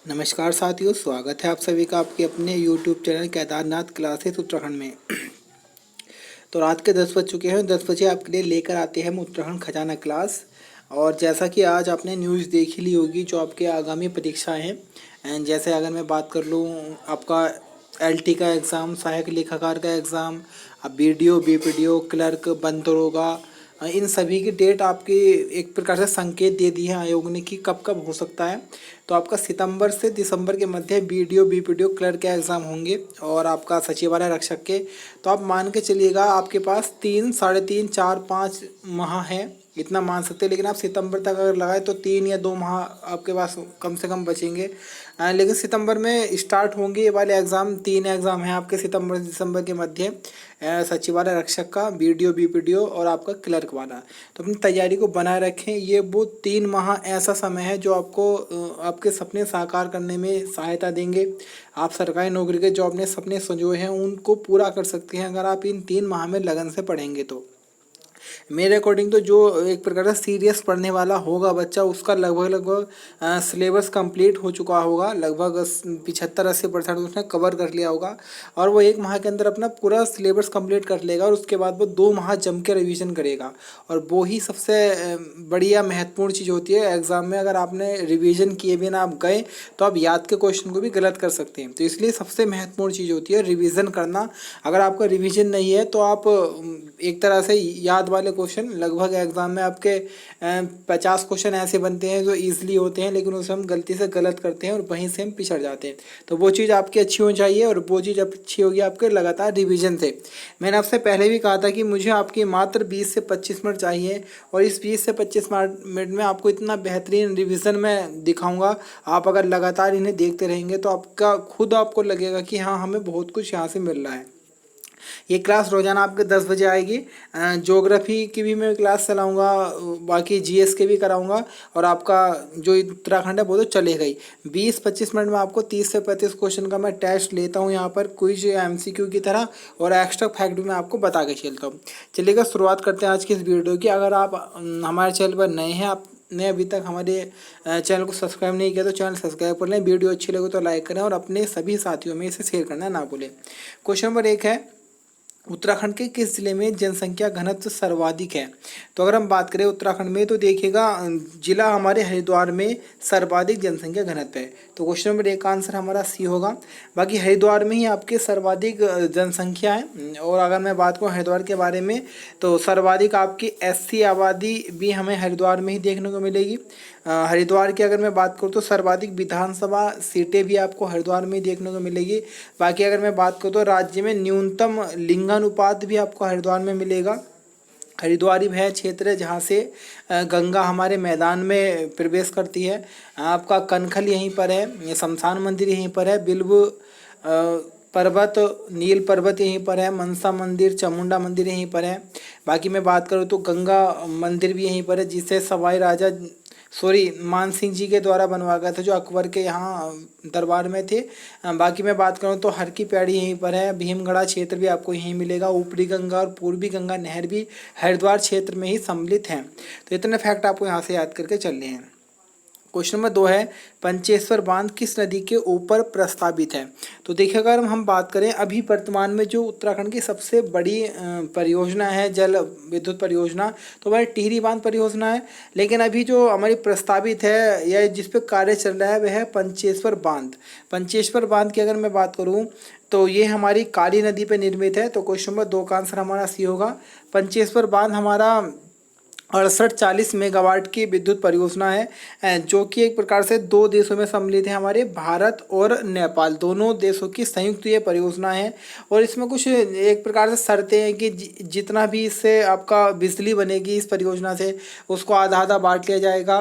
नमस्कार साथियों, स्वागत है आप सभी का आपके अपने YouTube channel Kedarnath classes Uttarakhand में। तो रात के 10 बज चुके हैं। 10 बजे आपके लिए लेकर आते हैं हम उत्तराखंड खजाना क्लास। और जैसा कि आज आपने न्यूज़ देख ही ली होगी जो आपके आगामी परीक्षाएं हैं। एंड जैसे अगर मैं बात कर लूँ, आपका LT का एग्ज़ाम, सहायक लेखाकार का एग्ज़ाम, अब BDO BPDO क्लर्क बंदरोगा, इन सभी की डेट आपकी एक प्रकार से संकेत दे दी है आयोग ने कि कब कब हो सकता है। तो आपका सितंबर से दिसंबर के मध्य BDO BPDO क्लर्क के एग्ज़ाम होंगे और आपका सचिवालय रक्षक के। तो आप मान के चलिएगा आपके पास 3, साढ़े 3, 4, 5 माह है, इतना मान सकते हैं। लेकिन आप सितंबर तक अगर लगाए तो 3 या 2 माह आपके पास कम से कम बचेंगे। लेकिन सितंबर में स्टार्ट होंगे ये वाले एग्ज़ाम। 3 एग्ज़ाम हैं आपके सितंबर दिसंबर के मध्य, सचिवालय रक्षक का, BDO BPDO और आपका क्लर्क वाला। तो अपनी तैयारी को बनाए रखें। ये वो 3 माह ऐसा समय है जो आपको आपके सपने साकार करने में सहायता देंगे। आप सरकारी नौकरी के जो अपने सपने संजोए हैं उनको पूरा कर सकते हैं अगर आप इन 3 माह में लगन से पढ़ेंगे तो। मेरे अकॉर्डिंग तो जो एक प्रकार का सीरियस पढ़ने वाला होगा बच्चा, उसका लगभग सिलेबस कंप्लीट हो चुका होगा। लगभग 75-80% उसने कवर कर लिया होगा और वो 1 माह के अंदर अपना पूरा सिलेबस कंप्लीट कर लेगा। और उसके बाद वो 2 माह जम के रिविज़न करेगा। और वो ही सबसे बढ़िया महत्वपूर्ण चीज़ होती है एग्ज़ाम में। अगर आपने रिविज़न किए बिना आप गए तो आप याद के क्वेश्चन को भी गलत कर सकते हैं। तो इसलिए सबसे महत्वपूर्ण चीज़ होती है रिविज़न करना। अगर आपका रिविज़न नहीं है तो आप एक तरह से याद वाले क्वेश्चन, लगभग एग्ज़ाम में आपके 50 क्वेश्चन ऐसे बनते हैं जो ईजिली होते हैं, लेकिन उसे हम गलती से गलत करते हैं और वहीं से हम पिछड़ जाते हैं। तो वो चीज़ आपकी अच्छी होनी चाहिए और वो चीज़ अच्छी होगी आपके लगातार रिवीजन से। मैंने आपसे पहले भी कहा था कि मुझे आपकी मात्र 20 से 25 मिनट चाहिए और इस 20 से 25 मिनट में आपको इतना बेहतरीन रिवीजन मैं दिखाऊंगा। आप अगर लगातार इन्हें देखते रहेंगे तो आपका खुद आपको लगेगा कि हाँ, हमें बहुत कुछ यहाँ से मिल रहा है। ये क्लास रोज़ाना आपके 10 बजे आएगी। ज्योग्राफी की भी मैं क्लास चलाऊँगा, बाकी GS के भी कराऊँगा। और आपका जो उत्तराखंड है वो तो चलेगा ही। 20-25 मिनट में आपको 30 से 35 क्वेश्चन का मैं टेस्ट लेता हूँ यहाँ पर, क्विज MCQ की तरह, और एक्स्ट्रा फैक्ट भी मैं आपको बता के चलता हूँ। चलिएगा, शुरुआत करते हैं आज की इस वीडियो की। अगर आप हमारे चैनल पर नए हैं, आपने अभी तक हमारे चैनल को सब्सक्राइब नहीं किया तो चैनल सब्सक्राइब कर लें। वीडियो अच्छी लगे तो लाइक करें और अपने सभी साथियों में इसे शेयर करना ना भूलें। क्वेश्चन नंबर 1 है, उत्तराखंड के किस जिले में जनसंख्या घनत्व सर्वाधिक है? तो अगर हम बात करें उत्तराखंड में तो देखिएगा, जिला हमारे हरिद्वार में सर्वाधिक जनसंख्या घनत्व है। तो क्वेश्चन नंबर 1 का आंसर हमारा C होगा। बाकी हरिद्वार में ही आपके सर्वाधिक जनसंख्या है। और अगर मैं बात करूँ हरिद्वार के बारे में तो सर्वाधिक आपकी SC आबादी भी हमें हरिद्वार में ही देखने को मिलेगी। हरिद्वार की अगर मैं बात करूँ तो सर्वाधिक विधानसभा सीटें भी आपको हरिद्वार में ही देखने को मिलेगी। बाकी अगर मैं बात करूँ तो राज्य में न्यूनतम लिंगानुपात भी आपको हरिद्वार में मिलेगा। हरिद्वार ही वह क्षेत्र है जहाँ से गंगा हमारे मैदान में प्रवेश करती है। आपका कनखल यहीं पर है, शमशान मंदिर यहीं पर है, बिल्व पर्वत, नील पर्वत यहीं पर है, मनसा मंदिर, चामुंडा मंदिर यहीं पर है। बाकी मैं बात करूँ तो गंगा मंदिर भी यहीं पर है, जिसे सवाई राजा मान सिंह जी के द्वारा बनवाया गया था, जो अकबर के यहाँ दरबार में थे। बाकी मैं बात करूँ तो हर की पैड़ी यहीं पर है। भीमगढ़ा क्षेत्र भी आपको यहीं मिलेगा। ऊपरी गंगा और पूर्वी गंगा नहर भी हरिद्वार क्षेत्र में ही सम्मिलित हैं। तो इतने फैक्ट आपको यहाँ से याद करके चलने हैं। क्वेश्चन नंबर 2 है, पंचेश्वर बांध किस नदी के ऊपर प्रस्तावित है? तो देखिए, अगर हम बात करें अभी वर्तमान में जो उत्तराखंड की सबसे बड़ी परियोजना है, जल विद्युत परियोजना, तो वह टिहरी बांध परियोजना है। लेकिन अभी जो हमारी प्रस्तावित है या जिस पे कार्य चल रहा है वह है पंचेश्वर बांध। पंचेश्वर बांध की अगर मैं बात करूँ तो ये हमारी काली नदी पे निर्मित है। तो क्वेश्चन नंबर 2 का आंसर हमारा C होगा। पंचेश्वर बांध हमारा 68-40 मेगावाट की विद्युत परियोजना है, जो कि एक प्रकार से 2 देशों में सम्मिलित है, हमारे भारत और नेपाल दोनों देशों की संयुक्त ये परियोजना है। और इसमें कुछ एक प्रकार से शर्तें हैं कि जितना भी इससे आपका बिजली बनेगी इस परियोजना से, उसको आधा आधा बांट लिया जाएगा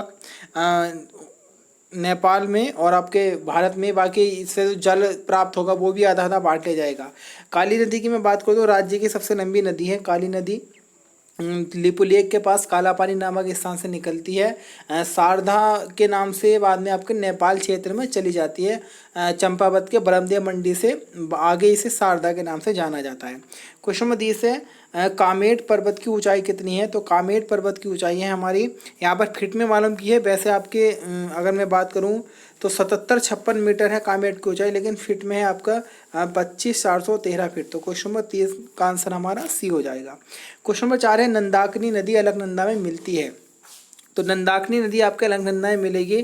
नेपाल में और आपके भारत में। बाकी इससे जो जल प्राप्त होगा वो भी आधा आधा बांट लिया जाएगा। काली नदी की मैं बात करूँ तो राज्य की सबसे लंबी नदी है काली नदी। लिपुलेख के पास कालापानी नामक स्थान से निकलती है। शारदा के नाम से बाद में आपके नेपाल क्षेत्र में चली जाती है। चंपावत के बरमदिया मंडी से आगे इसे शारदा के नाम से जाना जाता है। क्वेश्चन नंबर 30 है, कामेट पर्वत की ऊंचाई कितनी है? तो कामेट पर्वत की ऊंचाई है हमारी, यहाँ पर फिट में मालूम की है, वैसे आपके अगर मैं बात करूँ तो 77-56 मीटर है कामेट की ऊंचाई, लेकिन फिट में है आपका 25,413 फीट। तो क्वेश्चन नंबर 30 का आंसर हमारा सी हो जाएगा। क्वेश्चन नंबर 4 है नंदाकिनी नदी अलकनंदा में मिलती है। तो नंदाकिनी नदी आपके अलकनंदा में मिलेगी।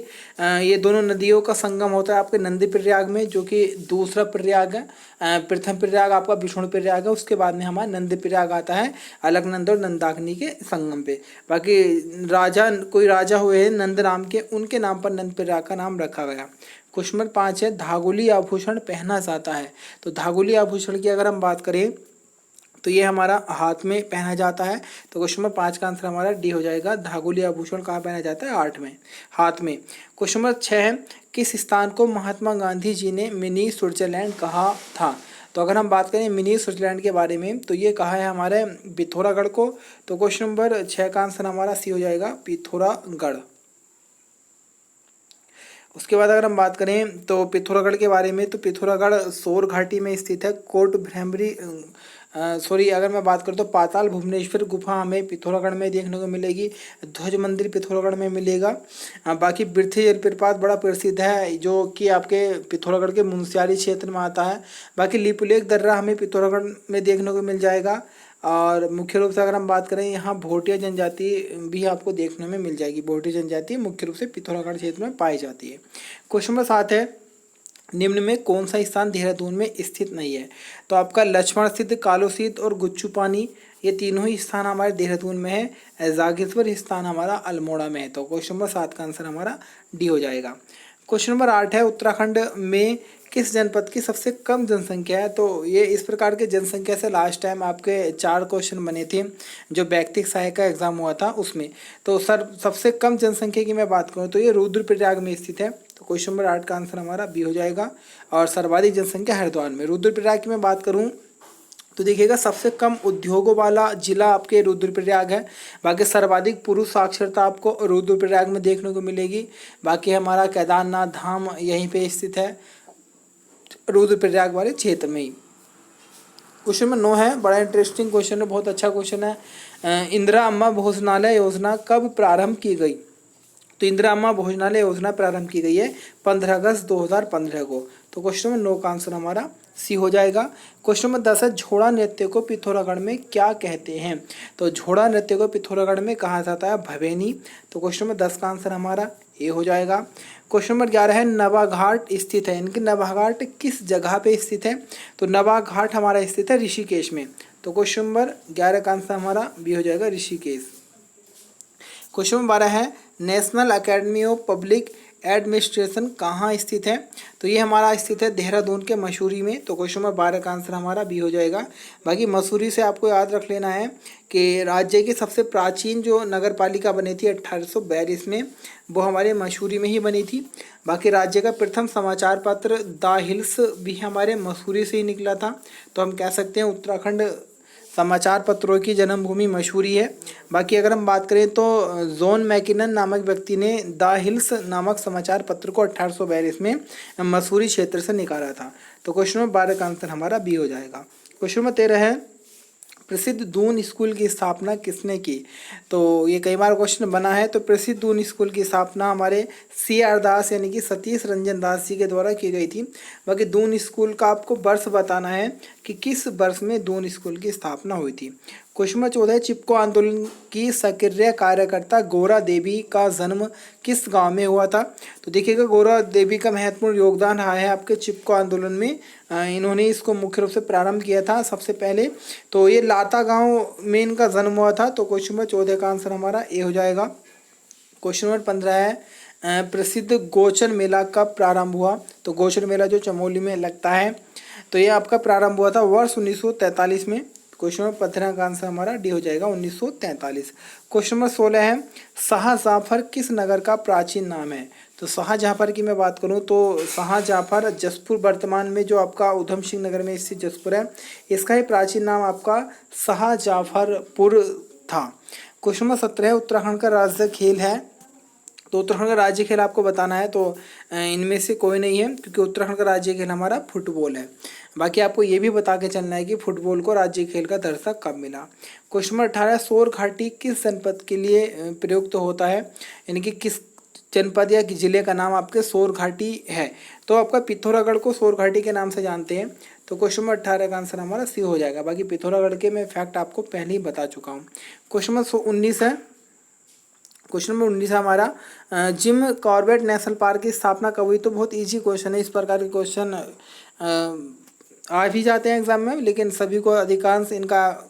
ये दोनों नदियों का संगम होता है आपके नंदी प्रयाग में, जो कि दूसरा प्रयाग है। प्रथम प्रयाग आपका विष्णु प्रयाग है, उसके बाद में हमारा नंदी प्रयाग आता है अलकनंदा और नंदाकिनी के संगम पे। बाकी कोई राजा हुए हैं नंद नाम के, उनके नाम पर नंद प्रयाग का नाम रखा गया। क्वेश्चन नंबर 5 है धागुली आभूषण पहना जाता है। तो धागुली आभूषण की अगर हम बात करें तो ये हमारा हाथ में पहना जाता है। तो क्वेश्चन नंबर 5 का आंसर हमारा डी हो जाएगा। धागुली आभूषण कहाँ पहना जाता है? हाथ में। क्वेश्चन नंबर 6 है किस स्थान को महात्मा गांधी जी ने मिनी स्विट्जरलैंड कहा था? तो अगर हम बात करें मिनी स्विट्जरलैंड के बारे में तो ये कहा है हमारे पिथौरागढ़ को। तो क्वेश्चन नंबर 6 का आंसर हमारा सी हो जाएगा, पिथौरागढ़। उसके बाद अगर हम बात करें तो पिथौरागढ़ के बारे में, तो पिथौरागढ़ सोर घाटी में स्थित है। कोट भ्रमरी अगर मैं बात करूँ तो पाताल भुवनेश्वर गुफा हमें पिथौरागढ़ में देखने को मिलेगी। ध्वज मंदिर पिथौरागढ़ में मिलेगा। बाकी बिरथी जलप्रपात बड़ा प्रसिद्ध है, जो कि आपके पिथौरागढ़ के मुनस्यारी क्षेत्र में आता है। बाकी लिपुलेख दर्रा हमें पिथौरागढ़ में देखने को मिल जाएगा। और मुख्य रूप से अगर हम बात करें यहाँ भोटिया जनजाति भी आपको देखने में मिल जाएगी। भोटिया जनजाति मुख्य रूप से पिथौरागढ़ क्षेत्र में पाई जाती है। क्वेश्चन नंबर 7 है निम्न में कौन सा स्थान देहरादून में स्थित नहीं है? तो आपका लक्ष्मण सिद्ध, कालोसीत और गुच्चू पानी, ये तीनों ही स्थान हमारे देहरादून में है। जागेश्वर स्थान हमारा अल्मोड़ा में है। तो क्वेश्चन नंबर 7 का आंसर हमारा डी हो जाएगा। क्वेश्चन नंबर 8 है उत्तराखंड में किस जनपद की सबसे कम जनसंख्या है? तो ये इस प्रकार के जनसंख्या से लास्ट टाइम आपके 4 क्वेश्चन बने थे जो व्यक्तिक सहायक का एग्जाम हुआ था उसमें। तो सर सबसे कम जनसंख्या की मैं बात करूँ तो ये रुद्रप्रयाग में स्थित है। तो क्वेश्चन नंबर 8 का आंसर हमारा बी हो जाएगा। और सर्वाधिक जनसंख्या हरिद्वार में। रुद्रप्रयाग की मैं बात करूँ तो देखिएगा सबसे कम उद्योगों वाला जिला आपके रुद्रप्रयाग है। बाकी सर्वाधिक पुरुष साक्षरता आपको रुद्रप्रयाग में देखने को मिलेगी। बाकी हमारा केदारनाथ धाम यहीं पे स्थित है रुद्रप्रयाग वाले क्षेत्र में ही। क्वेश्चन नंबर 9 है, बड़ा इंटरेस्टिंग क्वेश्चन है, बहुत अच्छा क्वेश्चन है। इंदिरा अम्मा भोजनालय योजना कब प्रारंभ की गई? तो इंदिरा अम्मा भोजनालय योजना प्रारंभ की गई है 15 अगस्त 2015 को। तो क्वेश्चन नंबर 9 का आंसर हमारा सी हो जाएगा। क्वेश्चन नंबर 10 है झोड़ा नृत्य को पिथौरागढ़ में क्या कहते हैं? तो झोड़ा नृत्य को पिथौरागढ़ में कहा जाता है भवेनी। तो क्वेश्चन नंबर 10 का आंसर हमारा ए हो जाएगा। क्वेश्चन नंबर 11 है नवाघाट स्थित है, इनकी नवाघाट किस जगह पे स्थित है? तो नवाघाट हमारा स्थित है ऋषिकेश में। तो क्वेश्चन नंबर 11 का आंसर हमारा बी हो जाएगा, ऋषिकेश। क्वेश्चन नंबर 12 है national academy of public administration कहाँ स्थित है? तो ये हमारा स्थित है देहरादून के मसूरी में। तो क्वेश्चन नंबर 12 का आंसर हमारा बी हो जाएगा। बाकी मसूरी से आपको याद रख लेना है कि राज्य की सबसे प्राचीन जो नगर पालिका बनी थी 1842 में, वो हमारे मसूरी में ही बनी थी। बाकी राज्य का प्रथम समाचार पत्र द हिल्स भी हमारे मसूरी से ही निकला था। तो हम कह सकते हैं उत्तराखंड समाचार पत्रों की जन्मभूमि मसूरी है। बाकी अगर हम बात करें तो जॉन मैकिनन नामक व्यक्ति ने द हिल्स नामक समाचार पत्र को 1842 में मसूरी क्षेत्र से निकाला था। तो क्वेश्चन नंबर 12 का आंसर हमारा बी हो जाएगा। क्वेश्चन नंबर 13 है प्रसिद्ध दून स्कूल की स्थापना किसने की? तो ये कई बार क्वेश्चन बना है। तो प्रसिद्ध दून स्कूल की स्थापना हमारे C.R. दास यानी कि सतीश रंजन दास जी के द्वारा की गई थी। बाकी दून स्कूल का आपको वर्ष बताना है कि किस वर्ष में दून स्कूल की स्थापना हुई थी। क्वेश्चन नंबर 14 चिपको आंदोलन की सक्रिय कार्यकर्ता गौरा देवी का जन्म किस गांव में हुआ था? तो देखिएगा गौरा देवी का महत्वपूर्ण योगदान रहा है आपके चिपको आंदोलन में। इन्होंने इसको मुख्य रूप से प्रारंभ किया था सबसे पहले। तो ये लाता गांव में इनका जन्म हुआ था। तो क्वेश्चन नंबर 14 का आंसर हमारा ए हो जाएगा। क्वेश्चन नंबर 15 है प्रसिद्ध गोचर मेला कब प्रारंभ हुआ? तो गोचर मेला जो चमोली में लगता है, तो ये आपका प्रारंभ हुआ था वर्ष 1943 में। क्वेश्चन नंबर 15 का आंसर हमारा डी हो जाएगा 1943। क्वेश्चन नंबर 16 है शाहजहाँफर किस नगर का प्राचीन नाम है? तो शाहजहाँफर की मैं बात करूं तो शाहजहाँफर जसपुर वर्तमान में जो आपका उधम सिंह नगर में स्थित जसपुर है, इसका ही प्राचीन नाम आपका शाहजहाँफरपुर था। क्वेश्चन नंबर 17 है उत्तराखंड का राष्ट्रीय खेल है तो उत्तराखंड का राज्य खेल आपको बताना है, तो इनमें से कोई नहीं है, क्योंकि उत्तराखंड का राज्य खेल हमारा फुटबॉल है। बाकी आपको ये भी बता के चलना है कि फुटबॉल को राज्य खेल का दर्जा कब मिला। क्वेश्चन नंबर 18, सौर घाटी किस जनपद के लिए प्रयुक्त होता है, यानी कि किस जनपद या जिले का नाम आपके सौर घाटी है। तो आपका पिथौरागढ़ को सौर घाटी के नाम से जानते हैं। तो क्वेश्चन नंबर 18 का आंसर हमारा सी हो जाएगा। बाकी पिथौरागढ़ के मैं फैक्ट आपको पहले ही बता चुका हूँ। क्वेश्चन नंबर 19 है, क्वेश्चन नंबर 19 है हमारा, जिम कॉर्बेट नेशनल पार्क की स्थापना कब हुई। तो बहुत इजी क्वेश्चन है, इस प्रकार के क्वेश्चन आ भी जाते हैं एग्जाम में, लेकिन सभी को अधिकांश इनका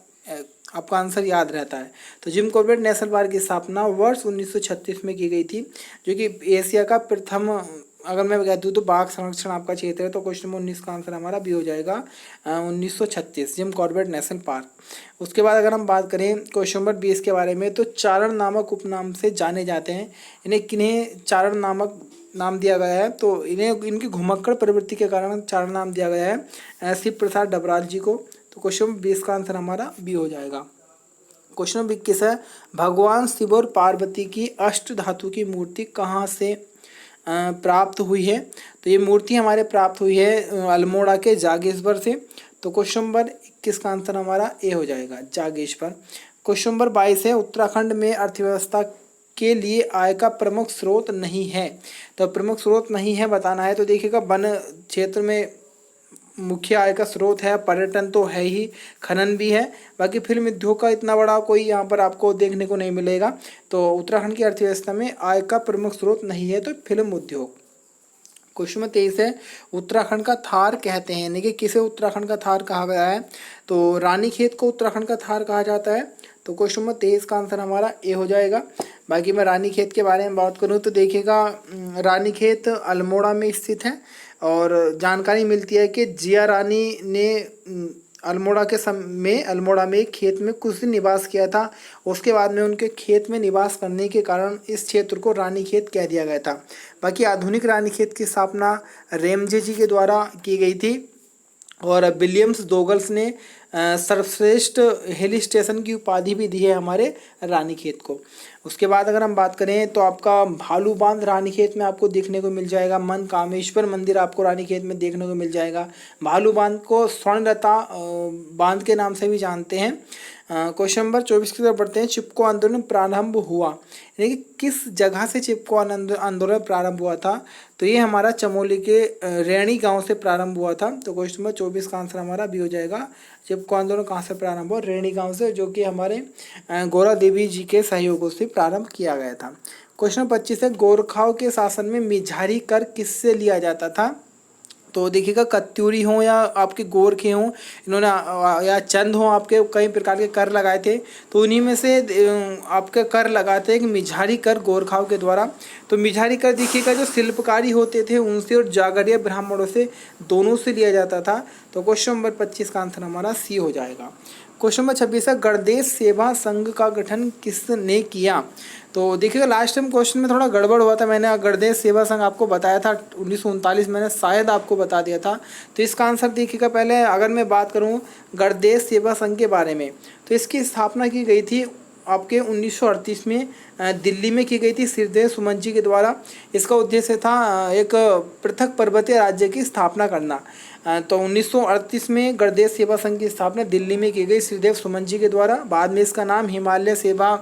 आपका आंसर याद रहता है। तो जिम कॉर्बेट नेशनल पार्क की स्थापना वर्ष 1936 में की गई थी, जो कि एशिया का प्रथम, अगर मैं कह दूँ तो बाघ संरक्षण आपका क्षेत्र है। तो क्वेश्चन नंबर 19 का आंसर हमारा भी हो जाएगा 1936 जिम कॉर्बेट नेशनल पार्क। उसके बाद अगर हम बात करें क्वेश्चन नंबर 20 के बारे में, तो चारण नामक उपनाम से जाने जाते हैं, इन्हें किन्हें चारण नामक नाम दिया गया है। तो इन्हें इनकी घुमक्कड़ प्रवृत्ति के कारण चारण नाम दिया गया है शिव प्रसाद डबराल जी को। तो क्वेश्चन नंबर 20 का आंसर हमारा बी हो जाएगा। क्वेश्चन नंबर 21 है, भगवान शिव और पार्वती की अष्ट धातु की मूर्ति कहाँ से प्राप्त हुई है। तो ये मूर्ति हमारे प्राप्त हुई है अल्मोड़ा के जागेश्वर से। तो क्वेश्चन नंबर 21 का आंसर हमारा ए हो जाएगा, जागेश्वर। क्वेश्चन नंबर 22 है, उत्तराखंड में अर्थव्यवस्था के लिए आय का प्रमुख स्रोत नहीं है। तो प्रमुख स्रोत नहीं है बताना है। तो देखिएगा, वन क्षेत्र में मुख्य आय का स्रोत है, पर्यटन तो है ही, खनन भी है। बाकी फिल्म उद्योग का इतना बड़ा कोई यहाँ पर आपको देखने को नहीं मिलेगा। तो उत्तराखंड की अर्थव्यवस्था में आय का प्रमुख स्रोत नहीं है, तो फिल्म उद्योग। क्वेश्चन नंबर 23 है, उत्तराखंड का थार कहते हैं, यानी कि किसे उत्तराखंड का थार कहा गया है। तो रानीखेत को उत्तराखंड का थार कहा जाता है। तो क्वेश्चन नंबर 23 का आंसर हमारा ए हो जाएगा। बाकी मैं रानीखेत के बारे में बात करूँ तो देखिएगा, रानीखेत अल्मोड़ा में स्थित है, और जानकारी मिलती है कि जिया रानी ने अल्मोड़ा में एक खेत में कुछ दिन निवास किया था। उसके बाद में उनके खेत में निवास करने के कारण इस क्षेत्र को रानीखेत कह दिया गया था। बाकी आधुनिक रानीखेत की स्थापना रेमजे जी के द्वारा की गई थी, और विलियम्स डोगल्स ने सर्वश्रेष्ठ हिल स्टेशन की उपाधि भी दी है हमारे रानीखेत को। उसके बाद अगर हम बात करें तो आपका भालू बांध रानीखेत में आपको देखने को मिल जाएगा। मन कामेश्वर मंदिर आपको रानीखेत में देखने को मिल जाएगा। भालू बांध को स्वर्णलता बांध के नाम से भी जानते हैं। क्वेश्चन नंबर 24 की तरफ बढ़ते हैं, चिपको आंदोलन प्रारंभ हुआ, यानी कि किस जगह से चिपको आंदोलन प्रारंभ हुआ था। तो ये हमारा चमोली के रैणी गांव से प्रारंभ हुआ था। तो क्वेश्चन नंबर 24 का आंसर हमारा भी हो जाएगा। चिपको आंदोलन कहाँ से प्रारंभ हुआ, रैणी गांव से, जो कि हमारे गौरा देवी जी के सहयोगों से प्रारंभ किया गया था। क्वेश्चन 25 है, गोरखाओं के शासन में मिझारी कर किससे लिया जाता था। तो देखिएगा, कत्यूरी हो या आपके गोरखे हों, इन्होंने या चंद हों, आपके कई प्रकार के कर लगाए थे। तो उन्हीं में से आपके कर लगाते हैं कि मिझारी कर गोरखाओं के द्वारा। तो मिझारी कर देखिएगा, जो शिल्पकारी होते थे उनसे और जागरिया ब्राह्मणों से, दोनों से लिया जाता था। तो क्वेश्चन नंबर 25 का आंसर हमारा सी हो जाएगा। क्वेश्चन नंबर 26 है, गणदेश सेवा संघ का गठन किसने किया। तो देखिएगा, लास्ट टाइम क्वेश्चन में थोड़ा गड़बड़ हुआ था, मैंने गणदेश सेवा संघ आपको बताया था 1939, मैंने शायद आपको बता दिया था। तो इसका आंसर देखिएगा, पहले अगर मैं बात करूं गणदेश सेवा संघ के बारे में, तो इसकी स्थापना की गई थी आपके 1938 में दिल्ली में की गई थी श्रीदेव सुमन जी के द्वारा। इसका उद्देश्य था एक पृथक पर्वतीय राज्य की स्थापना करना। तो 1938 में गणदेश सेवा संघ की स्थापना दिल्ली में की गई श्रीदेव सुमन जी के द्वारा। बाद में इसका नाम हिमालय सेवा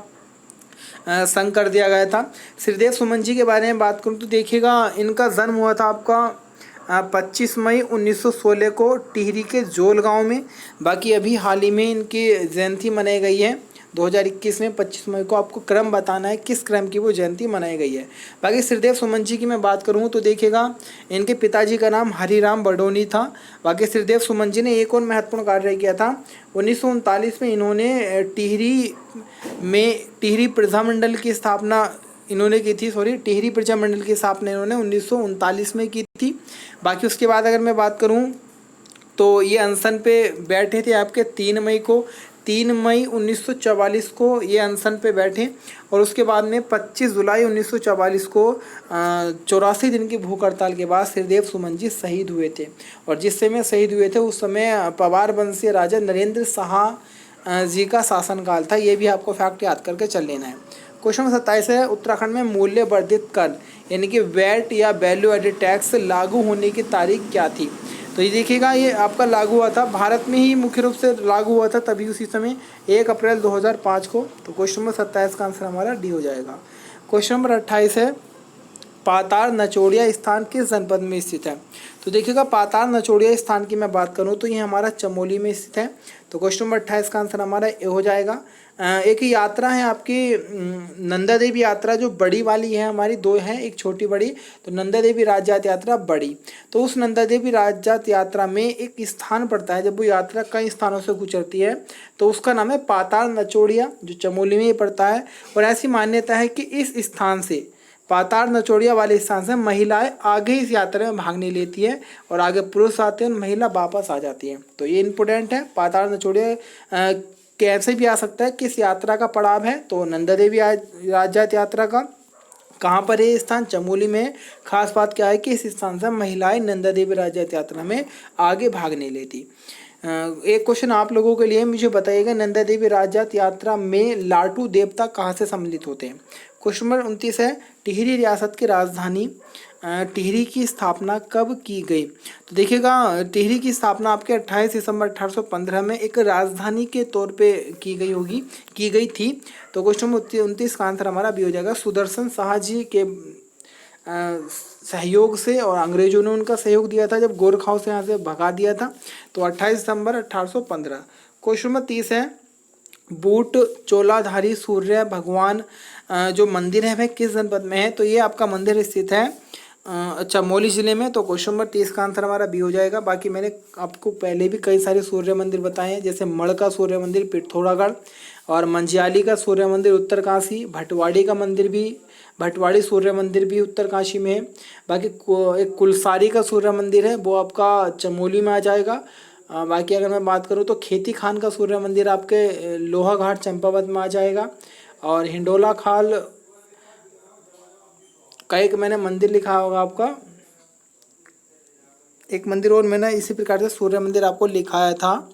संघ कर दिया गया था। श्रीदेव सुमन जी के बारे में बात करूँ तो देखिएगा, इनका जन्म हुआ था आपका 25 मई 1916 को टिहरी के जोल गांव में। बाकी अभी हाल ही में इनकी जयंती मनाई गई है 2021 में 25 मई को। आपको क्रम बताना है किस क्रम की वो जयंती मनाई गई है। बाकी श्रीदेव सुमन जी की मैं बात करूँ तो देखिएगा, इनके पिताजी का नाम हरिराम बडोनी था। बाकी श्रीदेव सुमन जी ने एक और महत्वपूर्ण कार्य किया था। 1939 में इन्होंने टिहरी प्रजामंडल की स्थापना टिहरी प्रजामंडल की स्थापना इन्होंने 1939 में की थी। बाकी उसके बाद अगर मैं बात करूँ तो ये अनशन पे बैठे थे आपके 3 मई 1944 को ये अनशन पे बैठे, और उसके बाद में 25 जुलाई 1944 को 84 दिन की भूख हड़ताल के बाद श्रीदेव सुमन जी शहीद हुए थे। और जिस समय शहीद हुए थे उस समय पवार वंशीय राजा नरेंद्र शाह जी का शासनकाल था। ये भी आपको फैक्ट याद करके चल लेना है। क्वेश्चन नंबर 27 है, उत्तराखंड में मूल्य वर्धित कर यानी कि वैट या वैल्यू एडेड टैक्स लागू होने की तारीख क्या थी। तो ये देखिएगा, ये आपका लागू हुआ था भारत में ही मुख्य रूप से लागू हुआ था तभी उसी समय 1 अप्रैल 2005 को। तो क्वेश्चन नंबर 27 का आंसर हमारा डी हो जाएगा। क्वेश्चन नंबर 28 है, पाताल नचोड़िया स्थान किस जनपद में स्थित है। तो देखिएगा, पाताल नचोड़िया स्थान की मैं बात करूं तो ये हमारा चमोली में स्थित है। तो क्वेश्चन नंबर 28 का आंसर हमारा ए हो जाएगा। एक यात्रा है आपकी नंदा देवी यात्रा, जो बड़ी वाली है हमारी, दो है, एक छोटी बड़ी। तो नंदा देवी राजजात यात्रा बड़ी, तो उस नंदा देवी राजजात यात्रा में एक स्थान पड़ता है, जब वो यात्रा कई स्थानों से गुजरती है तो उसका नाम है पाताल नचोड़िया, जो चमोली में ही पड़ता है। और ऐसी मान्यता है कि इस स्थान से, पाताल नचोड़िया वाले स्थान से महिलाएं आगे इस यात्रा में भाग नहीं लेती है और आगे पुरुष आते हैं और महिला वापस आ जाती है। तो ये इंपॉर्टेंट है। पाताल नचोड़िया कैसे भी आ सकता है, किस यात्रा का पड़ाव है, तो नंदा देवी राजजात यात्रा का। कहाँ पर है ये स्थान, चमोली में। खास बात क्या है कि इस स्थान से महिलाएं नंदा देवी राजजात यात्रा में आगे भाग नहीं लेती। एक क्वेश्चन आप लोगों के लिए, मुझे बताइएगा, नंदा देवी राजजात यात्रा में लाटू देवता कहाँ से सम्मिलित होते हैं। क्वेश्चन नंबर 29 है, टिहरी रियासत की राजधानी टिहरी की स्थापना कब की गई। तो देखिएगा, टिहरी की स्थापना आपके 28 दिसंबर 1815 में एक राजधानी के तौर पे की गई थी। तो क्वेश्चन नंबर 29 का आंसर हमारा भी हो जाएगा। सुदर्शन शाह जी के सहयोग से, और अंग्रेजों ने उनका सहयोग दिया था जब गोरखाओं से यहाँ से भगा दिया था। तो 28 दिसंबर 1815। क्वेश्चन नंबर 30 है, बूट चोलाधारी सूर्य भगवान जो मंदिर है वह किस जनपद में है। तो ये आपका मंदिर स्थित है चमोली जिले में। तो क्वेश्चन नंबर 30 का आंसर हमारा बी हो जाएगा। बाकी मैंने आपको पहले भी कई सारे सूर्य मंदिर बताए हैं, जैसे मड़ का सूर्य मंदिर पिथौरागढ़, और मंजियाली का सूर्य मंदिर उत्तरकाशी, भटवाड़ी का मंदिर भी, भटवाड़ी सूर्य मंदिर भी उत्तरकाशी में है। बाकी एक कुलसारी का सूर्य मंदिर है, वो आपका चमोली में आ जाएगा। बाकी अगर मैं बात करूँ तो खेती खान का सूर्य मंदिर आपके लोहाघाट चंपावत में आ जाएगा। और हिंडोला खाल का एक मैंने मंदिर लिखा होगा आपका, एक मंदिर और मैंने इसी प्रकार से सूर्य मंदिर आपको लिखाया था।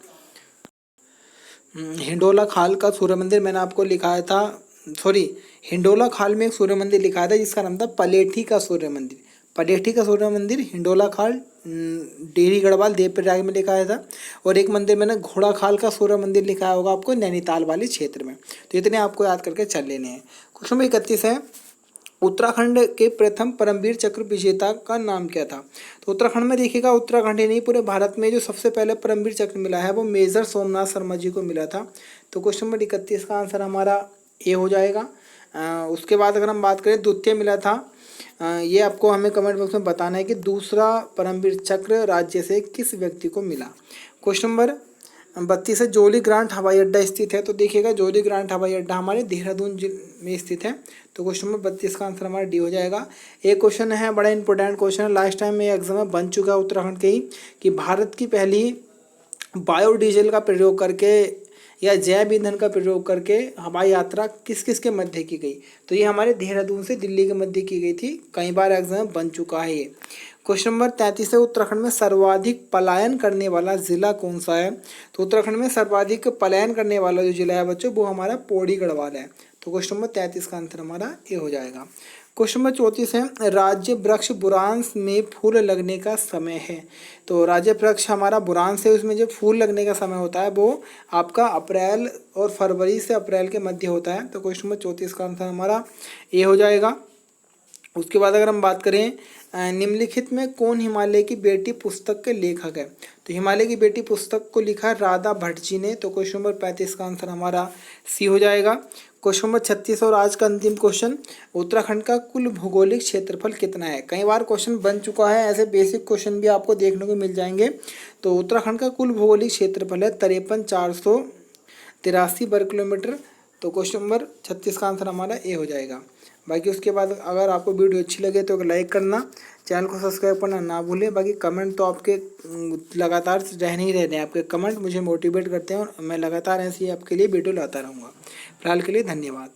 हिंडोला खाल का सूर्य मंदिर मैंने आपको लिखाया था, सॉरी, हिंडोला खाल में एक सूर्य मंदिर लिखाया था जिसका नाम था पलेठी का सूर्य मंदिर। पलेठी का सूर्य मंदिर हिंडोला खाल डेहरी गढ़वाल देवप्रयाग में लिखाया था। और एक मंदिर मैंने घोड़ा खाल का सूर्य मंदिर लिखाया होगा आपको नैनीताल वाले क्षेत्र में। तो इतने आपको याद करके चल लेने हैं। क्वेश्चन नंबर 31 है, उत्तराखंड के प्रथम परमवीर चक्र विजेता का नाम क्या था। तो उत्तराखंड में देखिएगा, उत्तराखंड ही नहीं पूरे भारत में जो सबसे पहले परमवीर चक्र मिला है वो मेजर सोमनाथ शर्मा जी को मिला था। तो क्वेश्चन नंबर 31 का आंसर हमारा ए हो जाएगा। उसके बाद अगर हम बात करें, द्वितीय मिला था, ये आपको हमें कमेंट बॉक्स में बताना है कि दूसरा परमवीर चक्र राज्य से किस व्यक्ति को मिला। क्वेश्चन नंबर 32 है, जोली ग्रांट हवाई अड्डा स्थित है। तो देखिएगा, जोली ग्रांट हवाई अड्डा हमारे देहरादून में स्थित है। तो क्वेश्चन नंबर 32 का आंसर हमारा डी हो जाएगा। एक क्वेश्चन है, बड़ा इंपॉर्टेंट क्वेश्चन है, लास्ट टाइम में एग्जाम में बन चुका है उत्तराखंड के ही, कि भारत की पहली बायोडीजल का प्रयोग करके या जैव ईंधन का प्रयोग करके हवाई यात्रा किस किस के मध्य की गई। तो ये हमारे देहरादून से दिल्ली के मध्य की गई थी। कई बार एग्जाम में बन चुका है ये। क्वेश्चन नंबर 33 है, उत्तराखंड में सर्वाधिक पलायन करने वाला जिला कौन सा है। तो उत्तराखंड में सर्वाधिक पलायन करने वाला जो जिला है बच्चों, वो हमारा पौड़ी गढ़वाल है। तो क्वेश्चन नंबर 33 का आंसर हमारा ए हो जाएगा। क्वेश्चन नंबर 34 है, राज्य वृक्ष बुरांश में फूल लगने का समय है। तो राज्य वृक्ष हमारा बुरांश है, उसमें जो फूल लगने का समय होता है वो आपका अप्रैल और फरवरी से अप्रैल के मध्य होता है। तो क्वेश्चन नंबर 34 का आंसर हमारा ए हो जाएगा। उसके बाद अगर हम बात करें, निम्नलिखित में कौन हिमालय की बेटी पुस्तक के लेखक है। तो हिमालय की बेटी पुस्तक को लिखा राधा भट्ट जी ने। तो क्वेश्चन नंबर 35 का आंसर हमारा सी हो जाएगा। क्वेश्चन नंबर 36 और आज का अंतिम क्वेश्चन, उत्तराखंड का कुल भौगोलिक क्षेत्रफल कितना है। कई बार क्वेश्चन बन चुका है, ऐसे बेसिक क्वेश्चन भी आपको देखने को मिल जाएंगे। तो उत्तराखंड का कुल भौगोलिक क्षेत्रफल है 53,483 वर्ग किलोमीटर। तो क्वेश्चन नंबर 36 का आंसर हमारा ए हो जाएगा। बाकी उसके बाद अगर आपको वीडियो अच्छी लगे तो लाइक करना, चैनल को सब्सक्राइब करना ना भूलें। बाकी कमेंट तो आपके लगातार रहने ही रहते हैं, आपके कमेंट मुझे मोटिवेट करते हैं और मैं लगातार ऐसे ही आपके लिए वीडियो लाता रहूँगा। फिलहाल के लिए धन्यवाद।